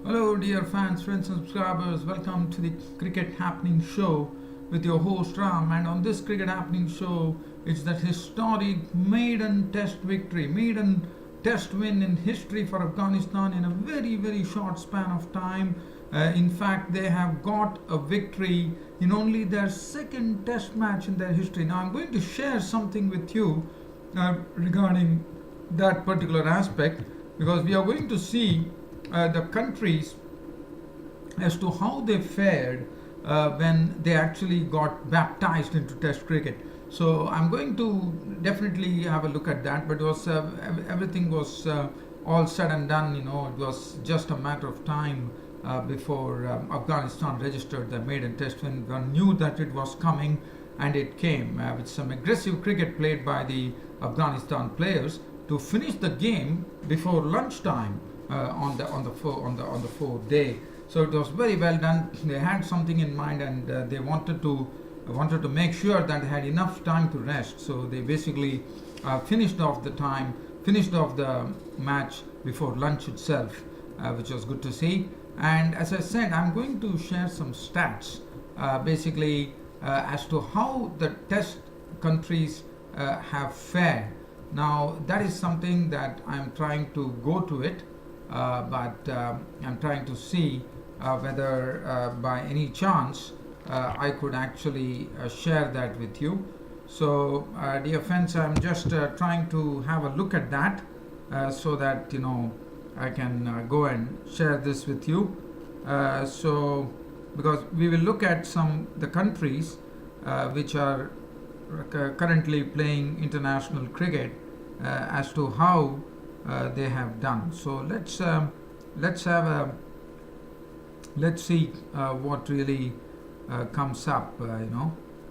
Hello, dear fans, friends, and subscribers. Welcome to the Cricket Happening Show with your host Ram. And on this Cricket Happening Show, it's that historic maiden test victory, maiden test win in history for Afghanistan in a very short span of time. In fact, they have got a victory in only their second test match in their history. Now, I'm going to share something with you regarding that particular aspect because we are going to see the countries as to how they fared when they actually got baptized into Test cricket. So I'm going to definitely have a look at that. But it was everything was all said and done. You know, it was just a matter of time before Afghanistan registered the maiden Test win. One knew that it was coming, and it came with some aggressive cricket played by the Afghanistan players to finish the game before lunchtime on the fourth day. So it was very well done. They had something in mind, and they wanted to make sure that they had enough time to rest. So they basically finished off the match before lunch itself, which was good to see. And as I said, I'm going to share some stats, basically as to how the test countries have fared. Now that is something that I'm trying to go to it, but I'm trying to see whether by any chance I could actually share that with you. So, dear friends, I'm just trying to have a look at that so that I can go and share this with you. So, because we will look at the countries which are currently playing international cricket as to how they have done. So let's see what really comes up.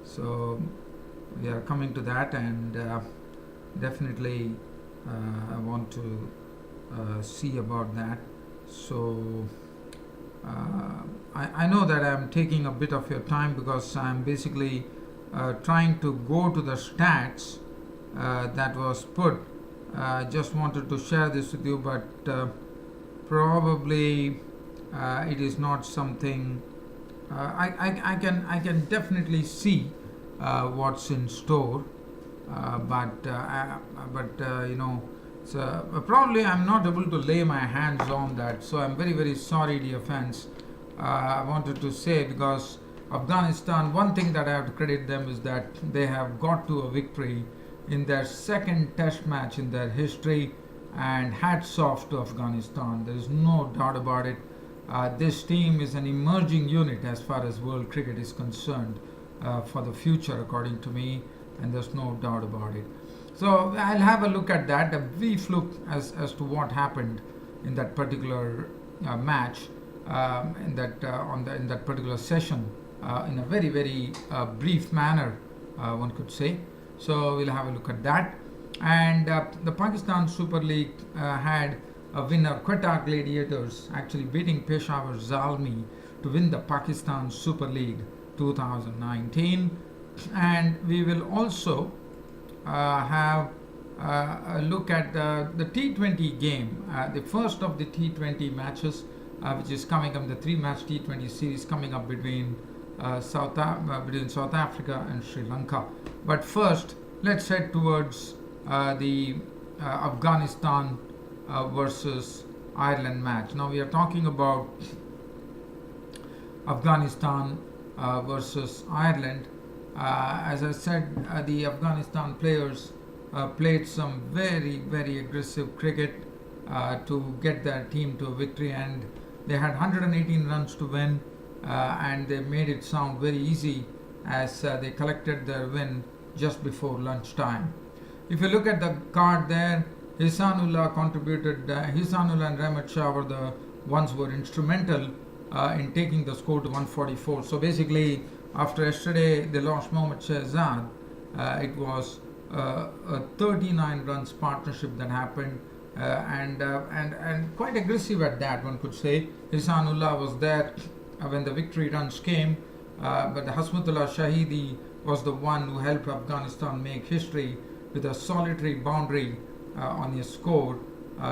So we are coming to that, and definitely I want to see about that. So I know that I'm taking a bit of your time because I'm basically trying to go to the stats that was put. Just wanted to share this with you, but probably it is not something I can definitely see what's in store, but so probably I'm not able to lay my hands on that. So I'm very sorry, dear fans. I wanted to say, because Afghanistan, one thing that I have to credit them is that they have got to a victory in their second test match in their history, and hats off to Afghanistan. There is no doubt about it. This team is an emerging unit as far as world cricket is concerned for the future, according to me, and there's no doubt about it. So I'll have a look at that, a brief look as to what happened in that particular match, in that particular session, in a very brief manner, one could say. So we'll have a look at that. And the Pakistan Super League had a winner, Quetta Gladiators, actually beating Peshawar Zalmi to win the Pakistan Super League 2019. And we will also have a look at the T20 game, the first of the T20 matches, which is coming up, the three-match T20 series coming up between South Africa and Sri Lanka. But first, let's head towards the Afghanistan versus Ireland match. Now we are talking about Afghanistan versus Ireland. As I said, the Afghanistan players played some very aggressive cricket to get their team to a victory, and they had 118 runs to win, and they made it sound very easy as they collected their win just before lunchtime. If you look at the card there, Hisanullah contributed. Hisanullah and Rahmat Shah were the ones who were instrumental in taking the score to 144. So basically, after yesterday they lost Mohammad Shahzad, it was a 39 runs partnership that happened, and quite aggressive at that, one could say. Hisanullah was there when the victory runs came, but Hasmutullah Shahidi was the one who helped Afghanistan make history with a solitary boundary on his score,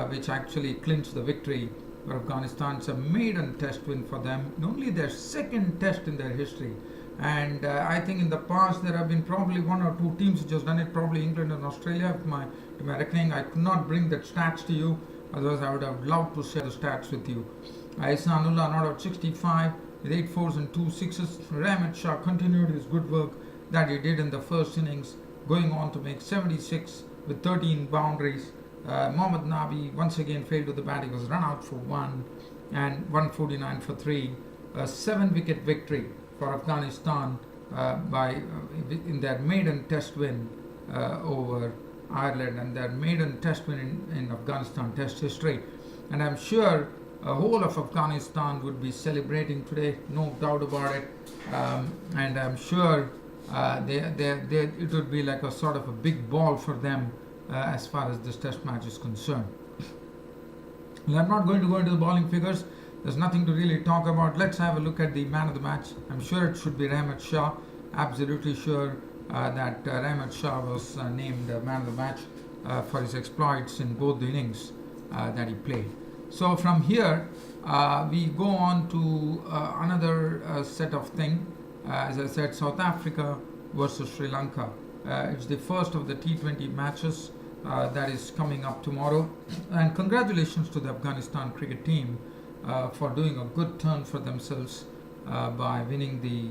which actually clinched the victory for Afghanistan. It's a maiden test win for them, only their second test in their history. And I think in the past there have been probably one or two teams which has done it, probably England and Australia. To my reckoning, I could not bring that stats to you, otherwise I would have loved to share the stats with you. Ihsanullah not out 65 with 8 fours and 2 sixes. Rahmat Shah continued his good work that he did in the first innings, going on to make 76 with 13 boundaries. Mohammad Nabi once again failed with the bat. He was run out for 1 and 149 for 3. A 7-wicket victory for Afghanistan in their maiden test win over Ireland, and their maiden test win in Afghanistan test history. And I'm sure the whole of Afghanistan would be celebrating today, no doubt about it. And I'm sure it would be like a sort of a big ball for them as far as this test match is concerned. Well, I'm not going to go into the bowling figures. There's nothing to really talk about. Let's have a look at the man of the match. I'm sure it should be Rahmat Shah. Absolutely sure that Rahmat Shah was named man of the match for his exploits in both the innings that he played. So from here, we go on to another set of things. As I said, South Africa versus Sri Lanka. It's the first of the T20 matches that is coming up tomorrow. And congratulations to the Afghanistan cricket team for doing a good turn for themselves by winning the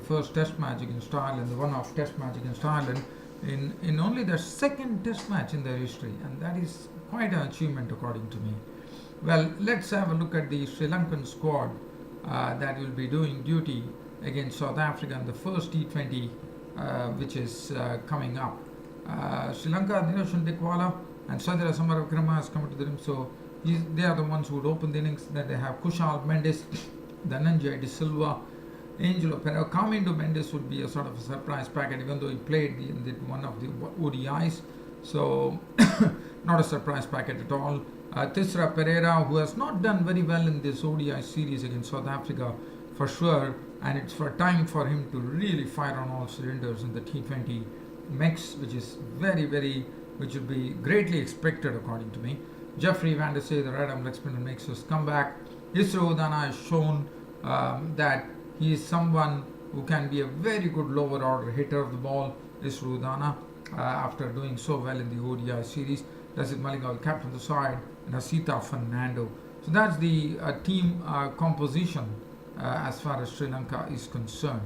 first Test match against Ireland, the one-off Test match against Ireland, in only their second Test match in their history, and that is quite an achievement according to me. Well, let's have a look at the Sri Lankan squad that will be doing duty against South Africa in the first T20 which is coming up. Sri Lanka, Dinashan Dikwala and Sadira Samaravikrama has come to the rim, so they are the ones who would open the innings. Then they have Kushal Mendes, Dhananjay De Silva, Angelo Pereira. Carmindo Mendes would be a sort of a surprise packet, even though he played in one of the ODIs, so not a surprise packet at all. Tisra Pereira, who has not done very well in this ODI series against South Africa for sure, and it's for time for him to really fire on all cylinders in the T20 mix, which would be greatly expected according to me. Jeffrey Van der Say, the right-arm leg spinner, makes his comeback. Isro Udana has shown that he is someone who can be a very good lower order hitter of the ball. Isro Udana, after doing so well in the ODI series. Lasit Maligal captain the side, and Asita Fernando. So that's the team composition as far as Sri Lanka is concerned.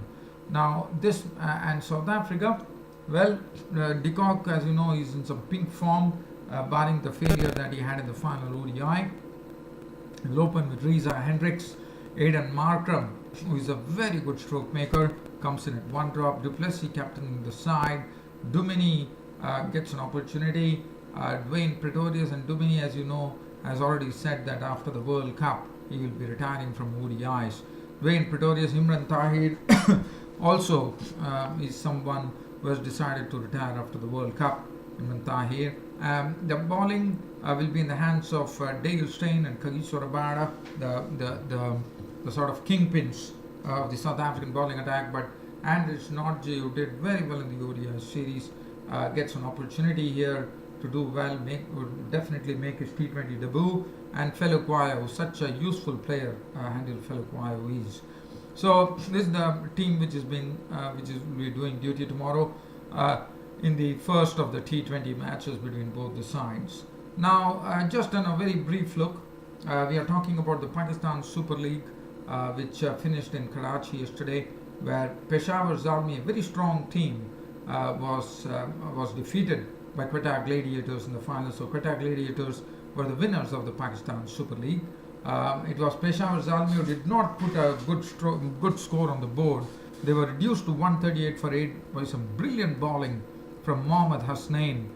Now this and South Africa, well, de Kock, as you know, is in some pink form, barring the failure that he had in the final ODI. He'll open with Reza Hendricks. Aidan Markram, who is a very good stroke maker, comes in at 1 drop. Du Plessis captaining the side. Dumini gets an opportunity. Dwayne Pretorius, and Dumini, as you know, has already said that after the World Cup he will be retiring from ODIs. Dwayne Pretorius, Imran Tahir also is someone who has decided to retire after the World Cup. Imran Tahir. The bowling will be in the hands of Dale Steyn and Kagiso Rabada, the sort of kingpins of the South African bowling attack. But Anders Nordje, who did very well in the ODI series, gets an opportunity here to do well, would definitely make his T20 debut. And Felukwaya, who's such a useful player, Handil Felukwaya is. So this is the team which will be doing duty tomorrow in the first of the T20 matches between both the sides. Now, just on a very brief look, we are talking about the Pakistan Super League, which finished in Karachi yesterday, where Peshawar Zalmi, a very strong team, was defeated by Quetta Gladiators in the final. So Quetta Gladiators were the winners of the Pakistan Super League. It was Peshawar Zalmi who did not put a good score on the board. They were reduced to 138 for 8 by some brilliant bowling from Mohammad Hasnain,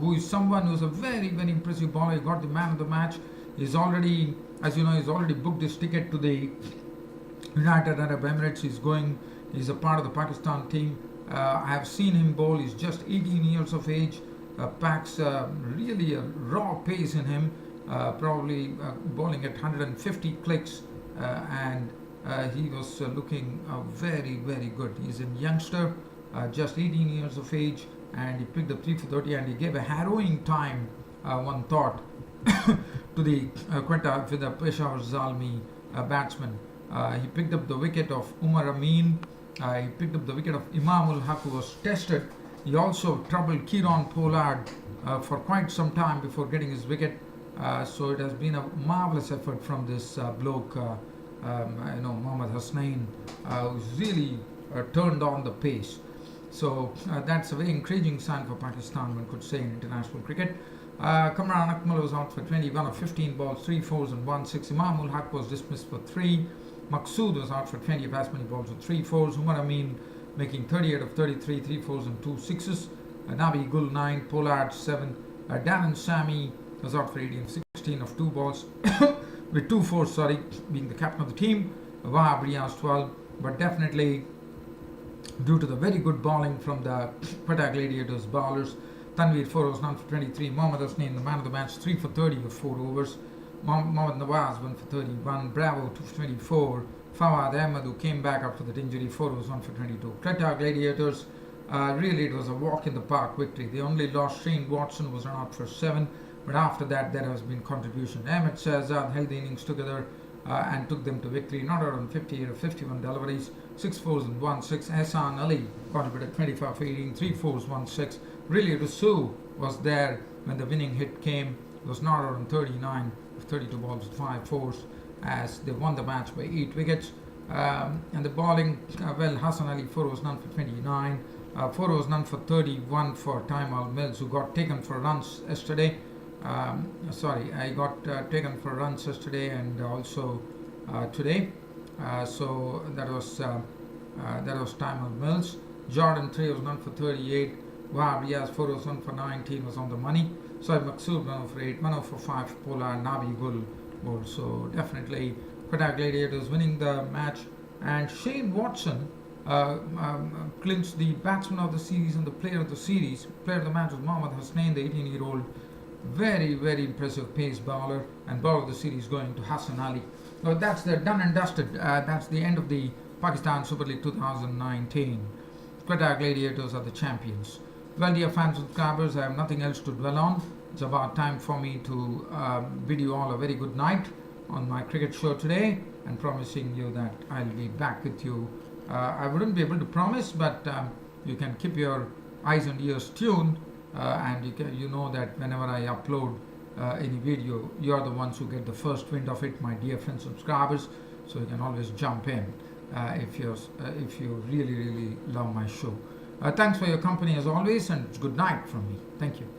who is someone who is a very, very impressive bowler. He got the man of the match. He's already, as you know, he's already booked his ticket to the United Arab Emirates. He's a part of the Pakistan team. I have seen him bowl. He's just 18 years of age. Packs really a raw pace in him. Probably bowling at 150 clicks, and he was looking very, very good. He's a youngster, just 18 years of age, and he picked up 3 for 30, and he gave a harrowing time, one thought, to the Quetta with the Peshawar Zalmi batsman. He picked up the wicket of Umar Amin. He picked up the wicket of Imamul Haq, who was tested. He also troubled Kieron Pollard for quite some time before getting his wicket. So it has been a marvelous effort from this bloke, Mohammad Hasnain, who's really turned on the pace. So that's a very encouraging sign for Pakistan, one could say, in international cricket. Kamran Akmal was out for 21 of 15 balls, 3 fours and 1 6. Imamul Haq was dismissed for 3. Maqsood was out for 20 of as many balls with 3 fours. Umar Amin making 38 of 33, 3 fours and 2 sixes. Nabi Gul 9, Pollard 7. Darren Sammy was out for 18 of 16 of 2 balls with 2 fours, being the captain of the team. Wahab Riaz 12, but definitely due to the very good bowling from the Quetta Gladiators bowlers. Tanveer 4 overs, none for 23. Mohammad Hasnain, the man of the match, 3 for 30 of 4 overs. Mohammad Nawaz 1 for 31. Bravo 2 for 24. Fawad Ahmed, who came back after that injury, 4 overs, 1 for 22. Quetta Gladiators, really it was a walk in the park victory. They only lost Shane Watson, was out for 7, but after that there has been contribution. Ahmed Shahzad held the innings together and took them to victory. Not out on 58 of 51 deliveries, 6 fours and 1 6. Hassan Ali contributed 25 for 18, 3 fours, 1 6. Really, Rusu was there when the winning hit came. It was not out on 39 of 32 balls with 5 fours, as they won the match by 8 wickets. And the bowling, Hassan Ali 4 overs, none for 29. 4 overs, none for 31 for Taimal Mills, who got taken for runs yesterday. I got taken for runs yesterday and also today. So that was Taimal Mills. Jordan 3 overs, none for 38. Wahab Riaz 4 overs, 1 for 19 was on the money. Sohaib Maqsood 1 over 8, 1 over 5 Pollard, Nabi Gul bowled. So definitely Quetta Gladiators winning the match. And Shane Watson clinched the batsman of the series and the player of the series. Player of the match was Mohammad Hasnain, the 18-year-old. Very, very impressive pace bowler, and bowler of the series going to Hassan Ali. So that's the done and dusted. That's the end of the Pakistan Super League 2019. Quetta Gladiators are the champions. Well, dear fans and subscribers, I have nothing else to dwell on. It's about time for me to bid you all a very good night on my cricket show today, and promising you that I'll be back with you. I wouldn't be able to promise, but you can keep your eyes and ears tuned, and you know that whenever I upload any video, you're the ones who get the first wind of it, my dear friends and subscribers. So you can always jump in if you really, really love my show. Thanks for your company as always, and good night from me. Thank you.